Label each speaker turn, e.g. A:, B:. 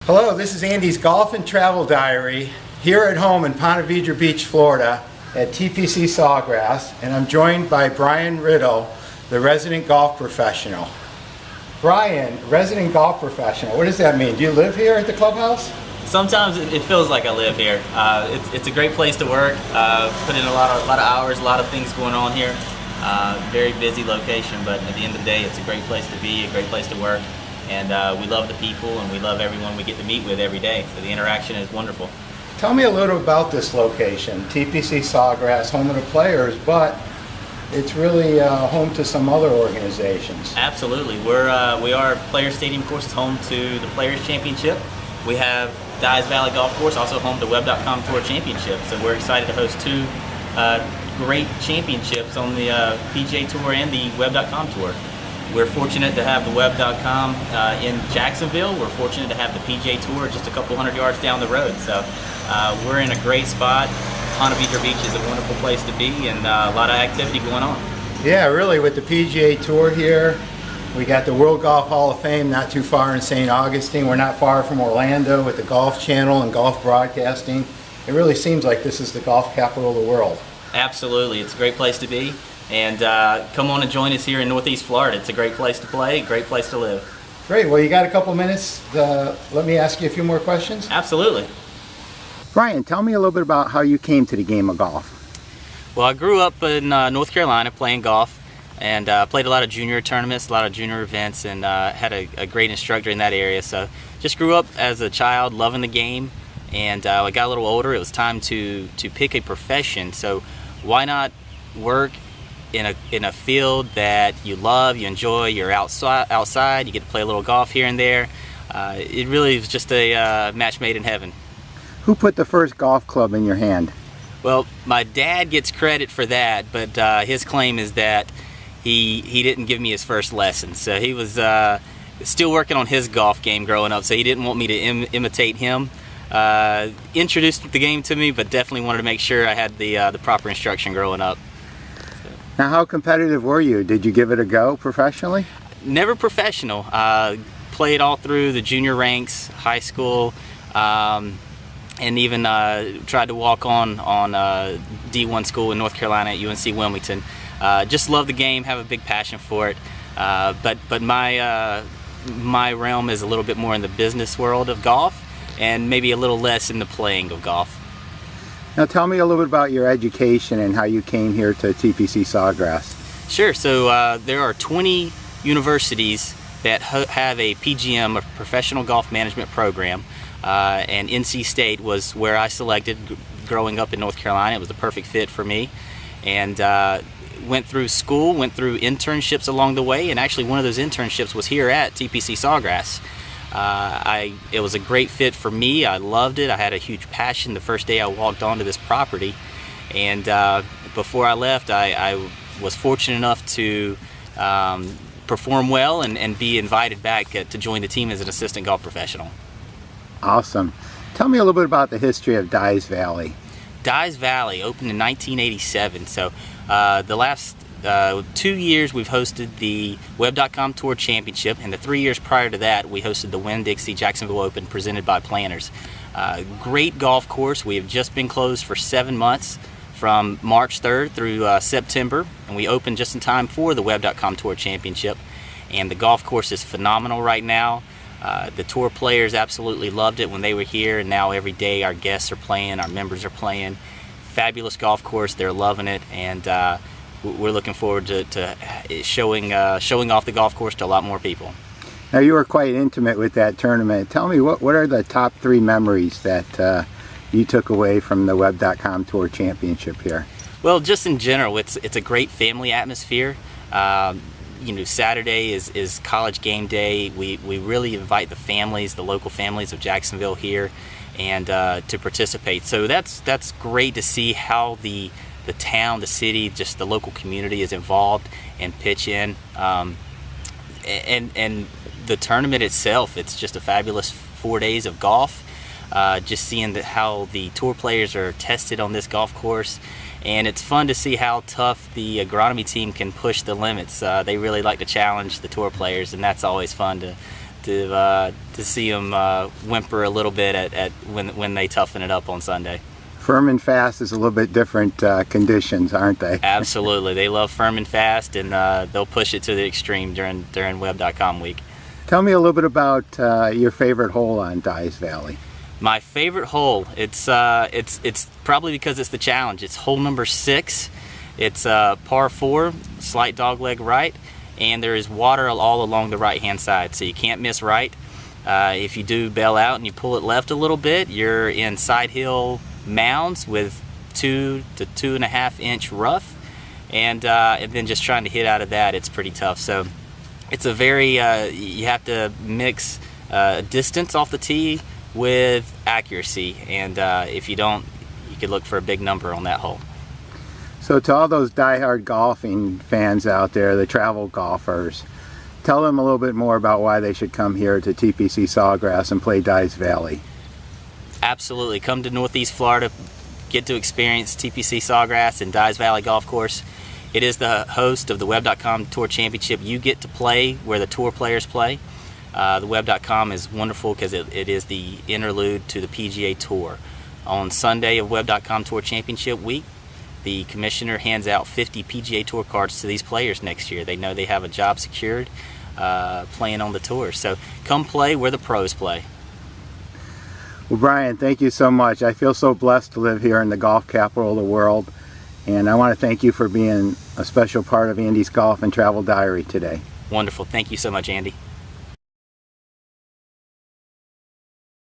A: Hello, this is Andy's Golf and Travel Diary here at home in Ponte Vedra Beach, Florida at TPC Sawgrass, and I'm joined by Brian Riddle, the resident golf professional. Brian, resident golf professional, what does that mean? Do you live here at the clubhouse?
B: Sometimes it feels like I live here. It's a great place to work. Put in a lot of hours, a lot of things going on here. Very busy location, but at the end of the day, it's a great place to be, a great place to work. And we love the people, and we love everyone we get to meet with every day. So the interaction is wonderful.
A: Tell me a little about this location, TPC Sawgrass, home of the players, but it's really home to some other organizations.
B: Absolutely. We are Players Stadium, of course, is home to the Players Championship. We have Dyes Valley Golf Course, also home to Web.com Tour Championship. So we're excited to host two great championships on the PGA Tour and the Web.com Tour. We're fortunate to have the Web.com in Jacksonville. We're fortunate to have the PGA Tour just a couple hundred yards down the road. So we're in a great spot. Ponte Vedra Beach is a wonderful place to be, and a lot of activity going on.
A: Yeah, really, with the PGA Tour here. We got the World Golf Hall of Fame not too far in St. Augustine. We're not far from Orlando with the Golf Channel and golf broadcasting. It really seems like this is the golf capital of the world.
B: Absolutely. It's a great place to be. And come on and join us here in Northeast Florida. It's a great place to play, a great place to live.
A: Great. Well, you got a couple minutes. Let me ask you a few more questions.
B: Absolutely.
A: Brian, tell me a little bit about how you came to the game of golf.
B: Well, I grew up in North Carolina playing golf, and played a lot of junior tournaments, a lot of junior events, and had a great instructor in that area. So just grew up as a child loving the game, and I got a little older. It was time to pick a profession. So why not work in a field that you love, you enjoy, you're outside, you get to play a little golf here and there. It really was just a match made in heaven.
A: Who put the first golf club in your hand?
B: Well, my dad gets credit for that, but his claim is that he didn't give me his first lesson. So he was still working on his golf game growing up, so he didn't want me to imitate him. Introduced the game to me, but definitely wanted to make sure I had the proper instruction growing up.
A: Now, how competitive were you? Did you give it a go professionally?
B: Never professional. Played all through the junior ranks, high school, and even tried to walk on D1 school in North Carolina at UNC Wilmington. Just love the game, have a big passion for it. But my realm is a little bit more in the business world of golf, and maybe a little less in the playing of golf.
A: Now tell me a little bit about your education and how you came here to TPC Sawgrass.
B: Sure. So there are 20 universities that have a PGM, a professional golf management program, and NC State was where I selected growing up in North Carolina. It was the perfect fit for me, and went through school, went through internships along the way, and actually one of those internships was here at TPC Sawgrass. It was a great fit for me. I loved it. I had a huge passion the first day I walked onto this property, and before I left, I was fortunate enough to perform well and be invited back to join the team as an assistant golf professional.
A: Awesome. Tell me a little bit about the history of Dyes Valley.
B: Dyes Valley opened in 1987, so the last 2 years we've hosted the Web.com Tour Championship, and the 3 years prior to that we hosted the Winn-Dixie Jacksonville Open presented by Planners. Great golf course. We have just been closed for 7 months from March 3rd through September, and we opened just in time for the Web.com Tour Championship, and the golf course is phenomenal right now. The tour players absolutely loved it when they were here, and now every day our guests are playing, our members are playing. Fabulous golf course, they're loving it, and we're looking forward to showing off the golf course to a lot more people.
A: Now, you were quite intimate with that tournament. Tell me, what are the top 3 memories that you took away from the Web.com Tour Championship here?
B: Well, just in general, it's a great family atmosphere. You know, Saturday is college game day. We really invite the families, the local families of Jacksonville here, and to participate. So that's great to see how the town, the city, just the local community is involved and pitch in. And the tournament itself, it's just a fabulous 4 days of golf. Just seeing how the tour players are tested on this golf course, and it's fun to see how tough the agronomy team can push the limits. They really like to challenge the tour players, and that's always fun to see them whimper a little bit at when they toughen it up on Sunday.
A: Firm and fast is a little bit different conditions, aren't they?
B: Absolutely, they love firm and fast, and they'll push it to the extreme during Web.com week.
A: Tell me a little bit about your favorite hole on Dyes Valley.
B: My favorite hole, it's probably because it's the challenge. It's hole number 6. It's par 4, slight dogleg right, and there is water all along the right-hand side, so you can't miss right. If you do bail out and you pull it left a little bit, you're in side hill mounds with 2 to 2.5 inch rough, and then just trying to hit out of that, it's pretty tough. So it's a very you have to mix distance off the tee with accuracy, and if you don't, you could look for a big number on that hole.
A: So to all those die-hard golfing fans out there, the travel golfers, tell them a little bit more about why they should come here to TPC Sawgrass and play Dyes Valley.
B: Absolutely, come to Northeast Florida, get to experience TPC Sawgrass and Dyes Valley Golf Course. It is the host of the Web.com Tour Championship. You get to play where the tour players play. The Web.com is wonderful because it is the interlude to the PGA Tour. On Sunday of Web.com Tour Championship week, the commissioner hands out 50 PGA Tour cards to these players next year. They know they have a job secured playing on the tour. So come play where the pros play.
A: Well, Brian, thank you so much. I feel so blessed to live here in the golf capital of the world, and I want to thank you for being a special part of Andy's Golf and Travel Diary today.
B: Wonderful. Thank you so much, Andy.